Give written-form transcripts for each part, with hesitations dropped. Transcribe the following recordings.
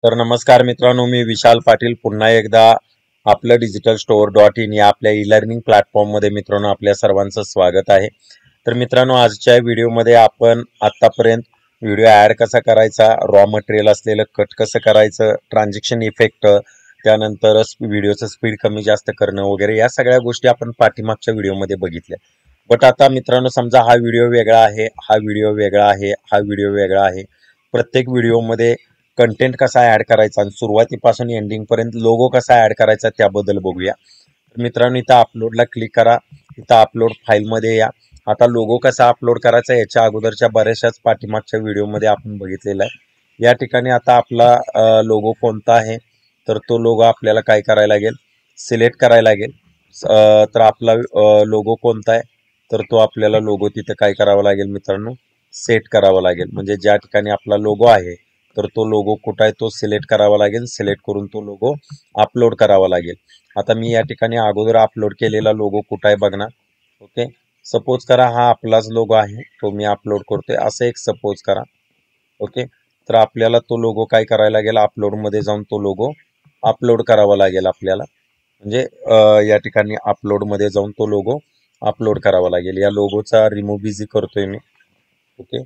तर नमस्कार मित्रांनो, मी विशाल पाटील पुन्हा एकदा आपलं डिजिटल स्टोअर डॉट इन या आपल्या ई लर्निंग प्लॅटफॉर्ममध्ये मित्रांनो आपल्या सर्वांचं स्वागत आहे. तर मित्रांनो, आजच्या व्हिडिओमध्ये आपण आतापर्यंत व्हिडिओ ॲड कसा करायचा, रॉ मटेरियल असलेलं कट कसं करायचं, ट्रान्झॅक्शन इफेक्ट, त्यानंतर व्हिडिओचं स्पीड कमी जास्त करणं वगैरे या सगळ्या गोष्टी आपण पाठीमागच्या व्हिडिओमध्ये बघितल्या. बट आता मित्रांनो, समजा हा व्हिडिओ वेगळा आहे, हा व्हिडिओ वेगळा आहे, हा व्हिडिओ वेगळा आहे. प्रत्येक व्हिडिओमध्ये कंटेंट कसा ऍड करायचा आणि सुरुवातीपासून एंडिंग पर्यंत लोगो कसा ऍड करायचा त्याबद्दल बघूया. तर मित्रांनो, इथं अपलोडला क्लिक करा. इथं अपलोड फाईलमध्ये या. आता लोगो कसा अपलोड करायचा याच्या अगोदरच्या बऱ्याचशाच पाठीमागच्या व्हिडिओमध्ये आपण बघितलेला आहे. या ठिकाणी आता आपला लोगो कोणता आहे तर तो लोगो आपल्याला काय करायला लागेल, सिलेक्ट करायला लागेल. तर आपला लोगो कोणता आहे तर तो आपल्याला लोगो तिथं काय करावा लागेल मित्रांनो, सेट करावा लागेल. म्हणजे ज्या ठिकाणी आपला लोगो आहे तर तो लोगो कुठं आहे तो सिलेक्ट करावा लागेल. सिलेक्ट करून तो लोगो अपलोड करावा लागेल. आता मी या ठिकाणी अगोदर अपलोड केलेला लोगो कुठं आहे बघणार. ओके, सपोज करा हा आपलाच लोगो आहे, तो मी अपलोड करतोय असं एक सपोज करा. ओके, तर आपल्याला तो लोगो काय करायला लागेल, अपलोडमध्ये जाऊन तो लोगो अपलोड करावा लागेल आपल्याला. म्हणजे या ठिकाणी अपलोडमध्ये जाऊन तो लोगो अपलोड करावा लागेल. या लोगोचा रिमूव्ह इझी करतोय मी. ओके,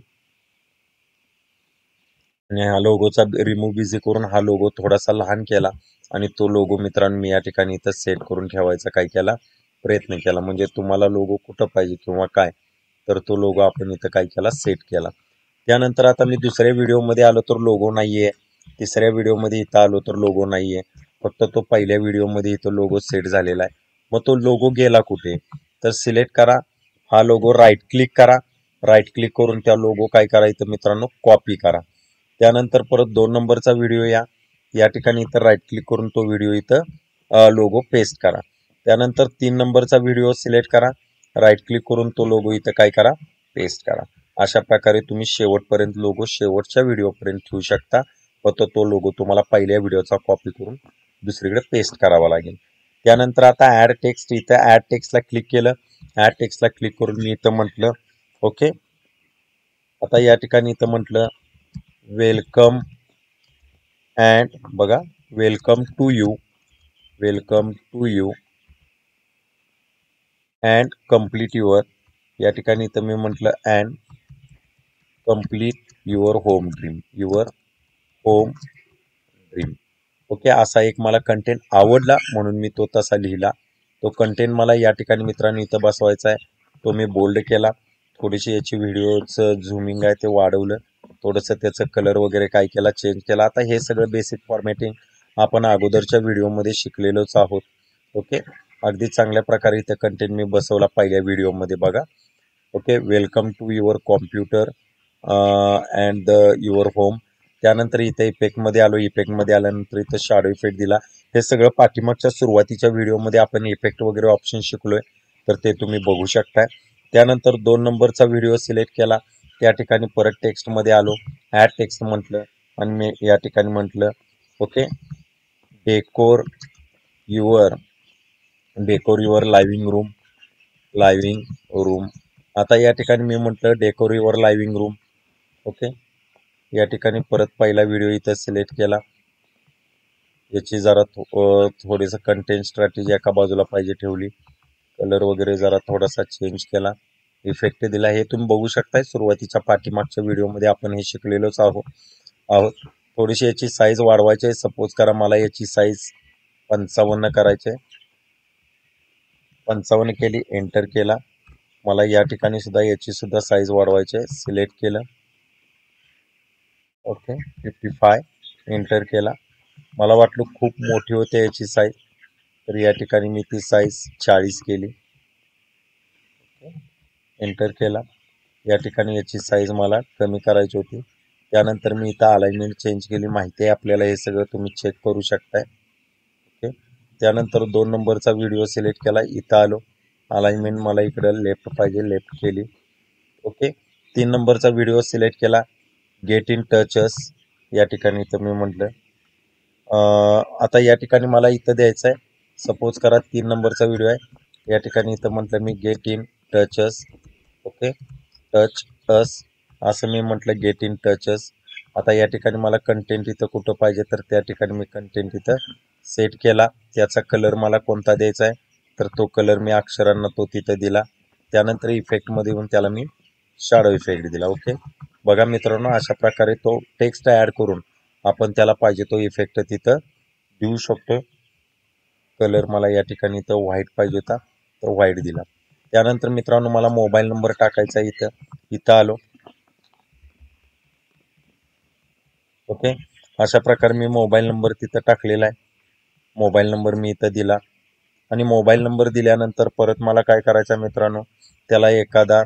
आणि हा लोगोचा रिमूव्ह इझी करून हा लोगो थोडासा लहान केला आणि तो लोगो मित्रांनो मी या ठिकाणी इथं सेट करून ठेवायचा काय केला, प्रयत्न केला. म्हणजे तुम्हाला लोगो कुठं पाहिजे किंवा काय तर तो लोगो आपण इथं काय केला, सेट केला. त्यानंतर आता मी दुसऱ्या व्हिडिओमध्ये आलो तर लोगो नाहीये, तिसऱ्या व्हिडिओमध्ये इथं आलो तर लोगो नाहीये, फक्त तो पहिल्या व्हिडिओमध्ये इथं लोगो सेट झालेला आहे. मग तो लोगो गेला कुठे तर सिलेक्ट करा, हा लोगो राईट क्लिक करा. राईट क्लिक करून त्या लोगो काय करायचं मित्रांनो, कॉपी करा. त्यानंतर परत 2 नंबरचा व्हिडिओ या ठिकाणी इथं राईट क्लिक करून तो व्हिडिओ इथं लोगो पेस्ट करा. त्यानंतर 3 नंबरचा व्हिडिओ सिलेक्ट करा, राईट क्लिक करून तो लोगो इथं काय करा, पेस्ट करा. अशा प्रकारे तुम्ही शेवटपर्यंत लोगो शेवटच्या व्हिडिओपर्यंत ठेवू शकता. फक्त तो लोगो तुम्हाला पहिल्या व्हिडिओचा कॉपी करून दुसरीकडे पेस्ट करावा लागेल. त्यानंतर आता ऍड टेक्स्ट, इथं ऍड टेक्स्टला क्लिक केलं. ऍड टेक्स्टला क्लिक करून मी इथं म्हटलं ओके. आता या ठिकाणी इथं म्हटलं वेलकम अँड बघा, welcome to you, welcome to you and complete your. या ठिकाणी इथं मी म्हटलं and complete your home dream, your home dream. Okay, असा एक मला कंटेंट आवडला म्हणून मी तो तसा लिहिला. तो कंटेंट मला या ठिकाणी मित्रांनो इथं बसवायचा आहे. तो मी बोल्ड केला. थोडीशी याची व्हिडिओचं झुमिंग आहे ते वाढवलं. थोडंसं त्याचं कलर वगैरे काय केला, चेंज केला. आता हे सगळं बेसिक फॉर्मॅटिंग आपण अगोदरच्या व्हिडिओमध्ये शिकलेलोच आहोत. ओके, अगदी चांगल्या प्रकारे इथं कंटेंट मी बसवला पहिल्या व्हिडिओमध्ये बघा. Okay, welcome to your computer and your home. त्यानंतर इथं इफेक्टमध्ये आलो. इफेक्टमध्ये आल्यानंतर इथं शॅडो इफेक्ट दिला. हे सगळं पाठीमागच्या सुरुवातीच्या व्हिडिओमध्ये आपण इफेक्ट वगैरे ऑप्शन शिकलोय, तर ते तुम्ही बघू शकताय. त्यानंतर 2 नंबरचा व्हिडिओ सिलेक्ट केला. त्या ठिकाणी परत टेक्स्टमध्ये आलो. ॲड टेक्स्ट म्हटलं आणि मी या ठिकाणी म्हटलं okay, decor your, decor your living room, living room. आता या ठिकाणी मी म्हटलं decor your living room. Okay, या ठिकाणी परत पहिला व्हिडिओ इथं सिलेक्ट केला. याची जरा थोडीसं कंटेंट स्ट्रॅटेजी एका बाजूला पाहिजे ठेवली. कलर वगैरे जरा थोडासा चेंज केला. इफेक्ट दिला. हे तुम्ही बघू शकताय सुरुवातीच्या पाठीमागच्या व्हिडिओमध्ये आपण हे शिकलेलोच आहोत. थोडीशी याची साईज वाढवायची आहे. सपोज करा मला याची साईज 55 करायची आहे. 55 केली, एंटर केला. मला या ठिकाणी सुद्धा याची सुद्धा साईज वाढवायची आहे. सिलेक्ट केलं. ओके, 55, एंटर केला. मला वाटलं खूप मोठी होते याची साईज, तर या ठिकाणी मी ती साईज 40 केली. एंटर केला. या ठिकाणी याची साईज मला कमी करायची होती. त्यानंतर मी इथं अलाइनमेंट चेंज केली. माहिती आहे आपल्याला, हे सगळं तुम्ही चेक करू शकताय. ओके, त्यानंतर 2 नंबरचा व्हिडिओ सिलेक्ट केला. इथं आलो. अलाइनमेंट मला इकडं लेफ्ट पाहिजे, लेफ्ट केली. ओके, 3 नंबरचा व्हिडिओ सिलेक्ट केला. Get in touch us. या ठिकाणी इथं मी म्हटलं आता या ठिकाणी मला इथं द्यायचं आहे. सपोज करा 3 नंबरचा व्हिडिओ आहे. या ठिकाणी इथं म्हटलं मी get in touch us. Okay, touch us असं मी म्हटलं गेट इन टचस. आता या ठिकाणी मला कंटेंट इथं कुठं पाहिजे तर त्या ठिकाणी मी कंटेंट इथं सेट केला. त्याचा कलर मला कोणता द्यायचा आहे तर तो कलर मी अक्षरांना तो तिथं दिला. त्यानंतर इफेक्टमध्ये येऊन त्याला मी शॅडो इफेक्ट दिला. ओके, बघा मित्रांनो, अशा प्रकारे तो टेक्स्ट ॲड करून आपण त्याला पाहिजे तो इफेक्ट तिथं देऊ शकतो. कलर मला या ठिकाणी इथं व्हाईट पाहिजे होता तर व्हाईट दिला. त्यानंतर मित्रांनो मला मोबाईल नंबर टाकायचा इथं आलो. ओके, अशा प्रकारे मी मोबाईल नंबर तिथं टाकलेला आहे. मोबाईल नंबर मी इथं दिला आणि मोबाईल नंबर दिल्यानंतर परत मला काय करायचं आहे मित्रांनो, त्याला एखादा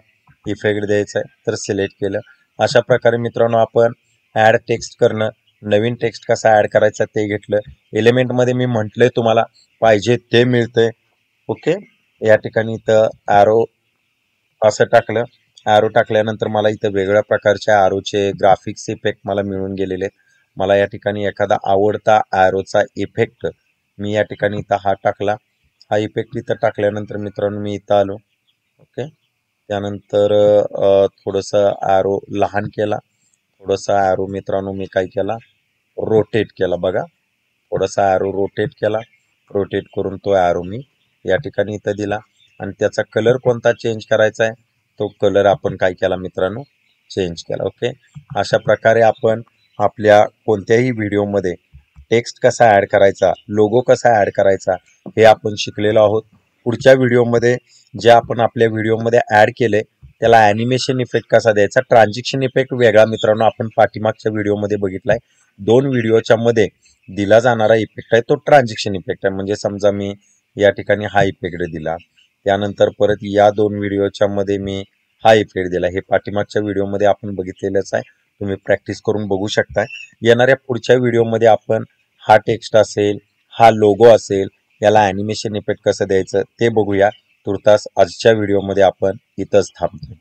इफेक्ट द्यायचा आहे तर सिलेक्ट केलं. अशा प्रकारे मित्रांनो आपण ॲड टेक्स्ट करणं, नवीन टेक्स्ट कसा ॲड करायचा ते घेतलं. एलिमेंटमध्ये मी म्हटलंय तुम्हाला पाहिजे ते मिळतंय. ओके, या ठिकाणी इथं ॲरो असं टाकलं. ॲरो टाकल्यानंतर मला इथं वेगळ्या प्रकारच्या ॲरोचे ग्राफिक्स इफेक्ट मला मिळून गेलेले आहेत. मला या ठिकाणी एखादा आवडता ॲरोचा इफेक्ट मी या ठिकाणी इथं हा टाकला. हा इफेक्ट इथं टाकल्यानंतर मित्रांनो मी इथं आलो. ओके, त्यानंतर थोडंसं ॲरो लहान केला. थोडंसं ॲरो मित्रांनो मी काय केला, रोटेट केला. बघा, थोडासा ॲरो रोटेट केला. रोटेट करून तो ॲरो मी या ठिकाणी इथं दिला आणि त्याचा कलर कोणता चेंज करायचा आहे तो कलर आपण काय केला मित्रांनो, चेंज केला. ओके, अशा प्रकारे आपण आपल्या कोणत्याही व्हिडिओमध्ये टेक्स्ट कसा ॲड करायचा, लोगो कसा ॲड करायचा हे आपण शिकलेलो आहोत. पुढच्या व्हिडिओमध्ये जे आपण आपल्या व्हिडिओमध्ये ॲड केले त्याला ॲनिमेशन इफेक्ट कसा द्यायचा, ट्रान्झॅक्शन इफेक्ट वेगळा मित्रांनो आपण पाठीमागच्या व्हिडिओमध्ये बघितलाय. 2 व्हिडिओच्या मध्ये दिला जाणारा इफेक्ट आहे तो ट्रान्झॅक्शन इफेक्ट आहे. म्हणजे समजा मी या ठिकाणी हा इफेक्ट दिला, त्यानंतर परत या 2 व्हिडिओच्या मध्ये मी हा इफेक्ट दिला. हे पाठीमागच्या व्हिडिओमध्ये आपण बघितलेलंच आहे. तुम्ही प्रॅक्टिस करून बघू शकता. येणाऱ्या पुढच्या व्हिडिओमध्ये आपण हा टेक्स्ट असेल, हा लोगो असेल, याला ॲनिमेशन इफेक्ट कसं द्यायचं ते बघूया. तुर्तास आजच्या व्हिडिओमध्ये आपण इथंच थांबतो.